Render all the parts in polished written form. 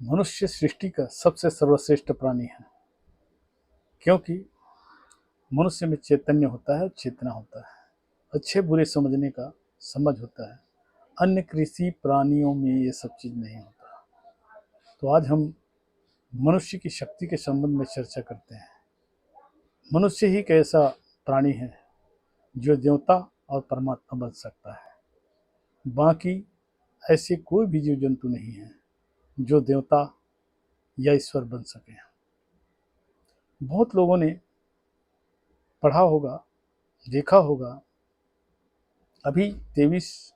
मनुष्य सृष्टि का सबसे सर्वश्रेष्ठ प्राणी है, क्योंकि मनुष्य में चैतन्य होता है, चेतना होता है, अच्छे बुरे समझने का समझ होता है। अन्य कृषि प्राणियों में ये सब चीज़ नहीं होता। तो आज हम मनुष्य की शक्ति के संबंध में चर्चा करते हैं। मनुष्य ही एक ऐसा प्राणी है जो देवता और परमात्मा बन सकता है। बाकी ऐसे कोई भी जीव जंतु नहीं है जो देवता या ईश्वर बन सके। बहुत लोगों ने पढ़ा होगा, देखा होगा, अभी 23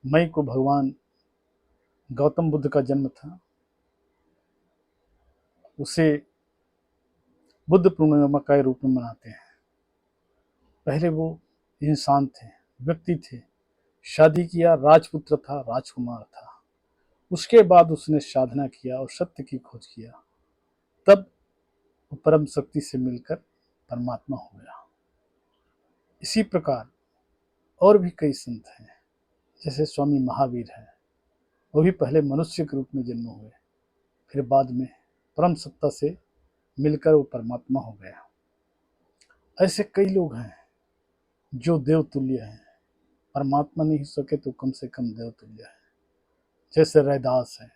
मई को भगवान गौतम बुद्ध का जन्म था। उसे बुद्ध पूर्णिमा के रूप में मनाते हैं। पहले वो इंसान थे, व्यक्ति थे, शादी किया, राजपुत्र था, राजकुमार था। उसके बाद उसने साधना किया और सत्य की खोज किया। तब वो परम शक्ति से मिलकर परमात्मा हो गया। इसी प्रकार और भी कई संत हैं, जैसे स्वामी महावीर हैं। वो भी पहले मनुष्य के रूप में जन्म हुए, फिर बाद में परम सत्ता से मिलकर वो परमात्मा हो गया। ऐसे कई लोग हैं जो देवतुल्य हैं। परमात्मा नहीं हो सके तो कम से कम देवतुल्य है। जैसे रैदास है,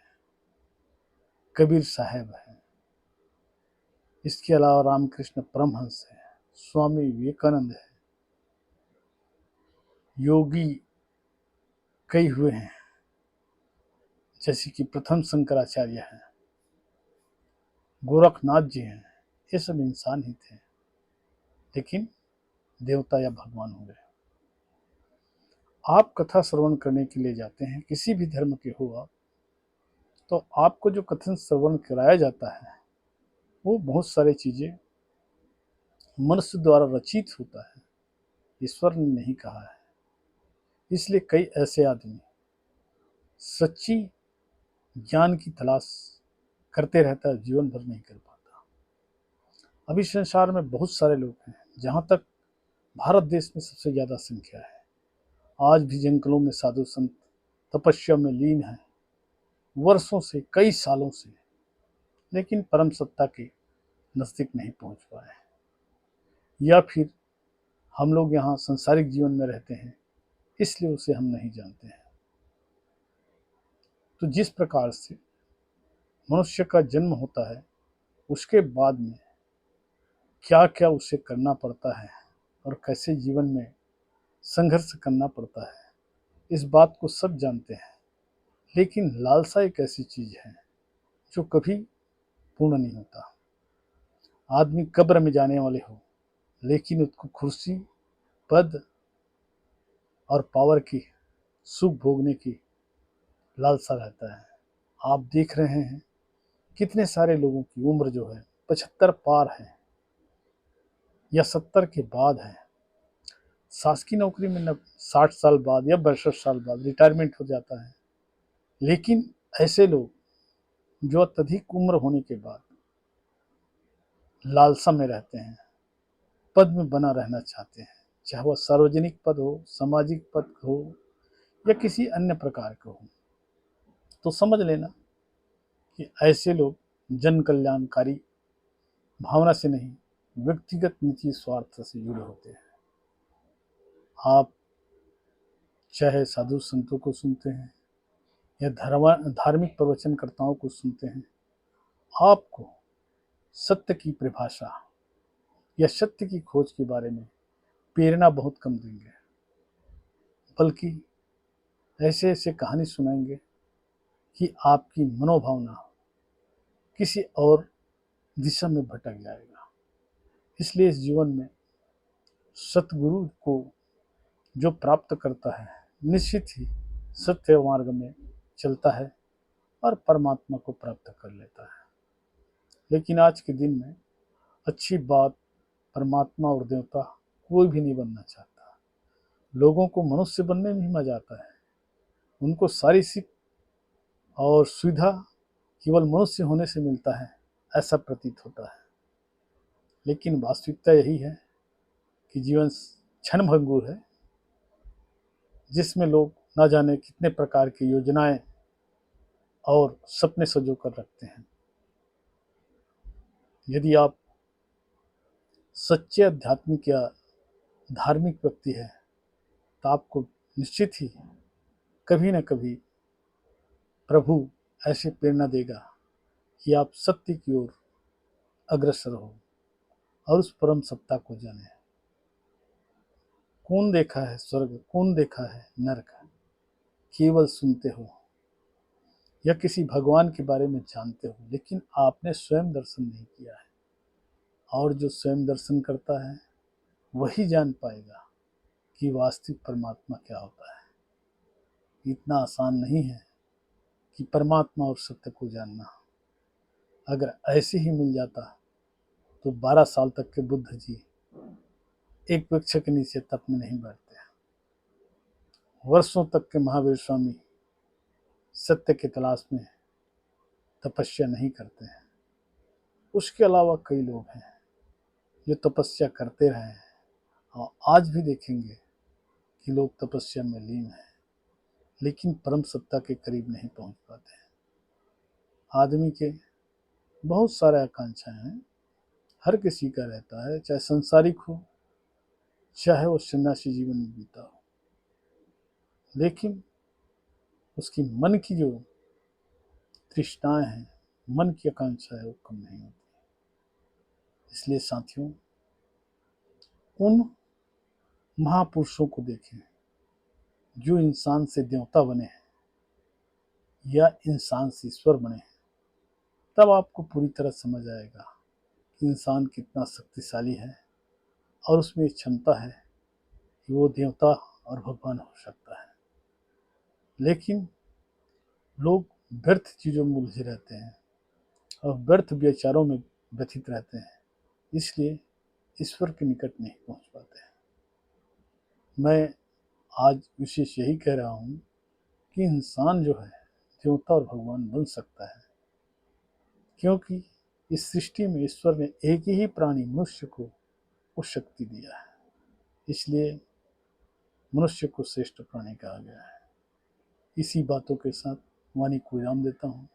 कबीर साहब है, इसके अलावा रामकृष्ण परमहंस है, स्वामी विवेकानंद है, योगी कई हुए हैं, जैसे कि प्रथम शंकराचार्य हैं, गोरखनाथ जी हैं। ये सब इंसान ही थे, लेकिन देवता या भगवान हो गए। आप कथा श्रवण करने के लिए जाते हैं, किसी भी धर्म के हो आप, तो आपको जो कथन श्रवण कराया जाता है वो बहुत सारी चीज़ें मनुष्य द्वारा रचित होता है, ईश्वर ने नहीं कहा है। इसलिए कई ऐसे आदमी सच्ची ज्ञान की तलाश करते रहता है, जीवन भर नहीं कर पाता। अभी संसार में बहुत सारे लोग हैं, जहाँ तक भारत देश में सबसे ज़्यादा संख्या है। आज भी जंगलों में साधु संत तपस्या में लीन हैं, वर्षों से, कई सालों से, लेकिन परम सत्ता के नज़दीक नहीं पहुँच पाए। या फिर हम लोग यहाँ संसारिक जीवन में रहते हैं, इसलिए उसे हम नहीं जानते हैं। तो जिस प्रकार से मनुष्य का जन्म होता है, उसके बाद में क्या क्या उसे करना पड़ता है और कैसे जीवन में संघर्ष करना पड़ता है, इस बात को सब जानते हैं। लेकिन लालसा एक ऐसी चीज़ है जो कभी पूर्ण नहीं होता। आदमी कब्र में जाने वाले हो, लेकिन उसको कुर्सी, पद और पावर की सुख भोगने की लालसा रहता है। आप देख रहे हैं कितने सारे लोगों की उम्र जो है 75 पार है या 70 के बाद है। शासकीय नौकरी में 60 साल बाद या 62 साल बाद रिटायरमेंट हो जाता है। लेकिन ऐसे लोग जो अत्यधिक उम्र होने के बाद लालसा में रहते हैं, पद में बना रहना चाहते हैं, चाहे वह सार्वजनिक पद हो, सामाजिक पद हो या किसी अन्य प्रकार का हो, तो समझ लेना कि ऐसे लोग जन कल्याणकारी भावना से नहीं, व्यक्तिगत निजी स्वार्थ से जुड़े होते हैं। आप चाहे साधु संतों को सुनते हैं या धार्मिक प्रवचनकर्ताओं को सुनते हैं, आपको सत्य की परिभाषा या सत्य की खोज के बारे में प्रेरणा बहुत कम देंगे, बल्कि ऐसे ऐसे कहानी सुनाएंगे कि आपकी मनोभावना किसी और दिशा में भटक जाएगा। इसलिए इस जीवन में सतगुरु को जो प्राप्त करता है, निश्चित ही सत्य मार्ग में चलता है और परमात्मा को प्राप्त कर लेता है। लेकिन आज के दिन में अच्छी बात, परमात्मा और देवता कोई भी नहीं बनना चाहता। लोगों को मनुष्य बनने में ही मजा आता है। उनको सारी सीख और सुविधा केवल मनुष्य होने से मिलता है, ऐसा प्रतीत होता है। लेकिन वास्तविकता यही है कि जीवन क्षणभंगुर है, जिसमें लोग ना जाने कितने प्रकार की योजनाएं और सपने सजो कर रखते हैं। यदि आप सच्चे आध्यात्मिक या धार्मिक व्यक्ति है तो आपको निश्चित ही कभी न कभी प्रभु ऐसे प्रेरणा देगा कि आप सत्य की ओर अग्रसर हो और उस परम सत्ता को जाने। कौन देखा है स्वर्ग, कौन देखा है नरक, केवल सुनते हो या किसी भगवान के बारे में जानते हो, लेकिन आपने स्वयं दर्शन नहीं किया है। और जो स्वयं दर्शन करता है वही जान पाएगा कि वास्तविक परमात्मा क्या होता है। इतना आसान नहीं है कि परमात्मा और सत्य को जानना। अगर ऐसे ही मिल जाता तो 12 साल तक के बुद्ध जी एक वृक्ष के नीचे तप में नहीं बैठते। वर्षों तक के महावीर स्वामी सत्य की तलाश में तपस्या नहीं करते हैं। उसके अलावा कई लोग हैं जो तपस्या करते रहे हैं और आज भी देखेंगे कि लोग तपस्या में लीन हैं, लेकिन परम सत्ता के करीब नहीं पहुंच पाते हैं। आदमी के बहुत सारे आकांक्षाएं हैं, हर किसी का रहता है, चाहे संसारिक हो चाहे वो सन्यासी जीवन में बीता हो, लेकिन उसकी मन की जो तृष्णाएं हैं, मन की आकांक्षा है, वो कम नहीं होती। इसलिए साथियों, उन महापुरुषों को देखें जो इंसान से देवता बने हैं या इंसान से ईश्वर बने हैं। तब आपको पूरी तरह समझ आएगा कि इंसान कितना शक्तिशाली है और उसमें क्षमता है कि वो देवता और भगवान हो सकता है। लेकिन लोग व्यर्थ चीज़ों में उलझे रहते हैं और व्यर्थ विचारों में व्यथित रहते हैं, इसलिए ईश्वर के निकट नहीं पहुंच पाते हैं। मैं आज विशेष यही कह रहा हूँ कि इंसान जो है देवता और भगवान बन सकता है, क्योंकि इस सृष्टि में ईश्वर ने एक ही प्राणी मनुष्य को वो शक्ति दिया है। इसलिए मनुष्य को श्रेष्ठ प्राणी कहा गया है। इसी बातों के साथ वाणी को विराम देता हूँ।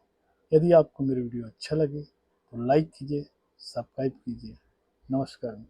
यदि आपको मेरी वीडियो अच्छा लगे तो लाइक कीजिए, सब्सक्राइब कीजिए। नमस्कार।